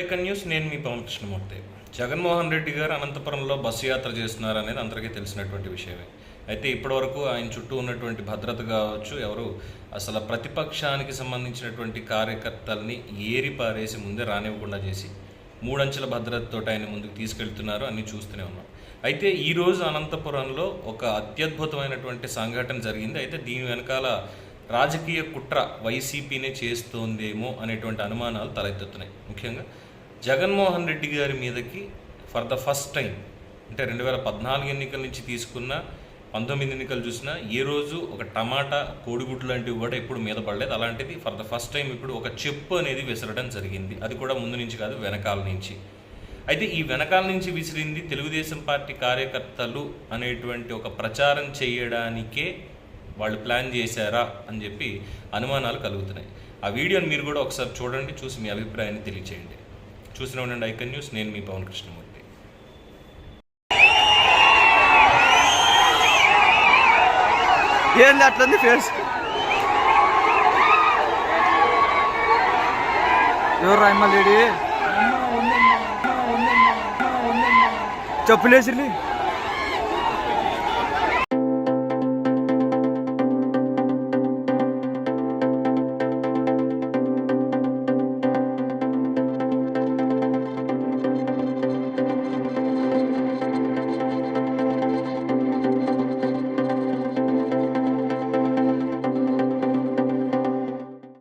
Icon news. నేను మీ పవన్ కృష్ణమూర్తి. జగన్మోహన్ రెడ్డి గారు అనంతపురంలో బస్సు యాత్ర చేస్తున్నారు అనేది అందరికీ తెలిసినటువంటి విషయమే. అయితే ఇప్పటివరకు ఆయన చుట్టూ ఉన్నటువంటి భద్రత కావచ్చు, ఎవరు అసలు ప్రతిపక్షానికి సంబంధించినటువంటి కార్యకర్తల్ని ఏరి పారేసి ముందే రానివ్వకుండా చేసి 3 అంచెల భద్రతతో ఆయన ముందుకు తీసుకెళ్తున్నారు, అన్నీ చూస్తూనే ఉన్నాం. అయితే ఈరోజు అనంతపురంలో ఒక అత్యద్భుతమైనటువంటి సంఘటన జరిగింది. అయితే దీని వెనకాల రాజకీయ కుట్ర వైసీపీనే చేస్తోందేమో అనేటువంటి అనుమానాలు తలెత్తుతున్నాయి. ముఖ్యంగా జగన్మోహన్ రెడ్డి గారి మీదకి ఫర్ ద ఫస్ట్ టైం, అంటే 2014 ఎన్నికల నుంచి తీసుకున్న 19 ఎన్నికలు చూసినా ఏ రోజు ఒక టమాటా, కోడిగుడ్డు లాంటివి కూడా ఎప్పుడు మీద పడలేదు. అలాంటిది ఫర్ ద ఫస్ట్ టైం ఇప్పుడు ఒక చెప్పు అనేది విసరడం జరిగింది. అది కూడా ముందు నుంచి కాదు, వెనకాల నుంచి. అయితే ఈ వెనకాల నుంచి విసిరింది తెలుగుదేశం పార్టీ కార్యకర్తలు అనేటువంటి ఒక ప్రచారం చేయడానికే వాళ్ళు ప్లాన్ చేశారా అని చెప్పి అనుమానాలు కలుగుతున్నాయి. ఆ వీడియోని మీరు కూడా ఒకసారి చూడండి, చూసి మీ అభిప్రాయాన్ని తెలియచేయండి. చూసిన ఉండండి ఐకాన్ న్యూస్. నేను మీ పవన్ కృష్ణమూర్తి. ఏంది అట్లుంది ఫేస్? ఎవరు రాయమ్మ లేడీ చెప్పులేసి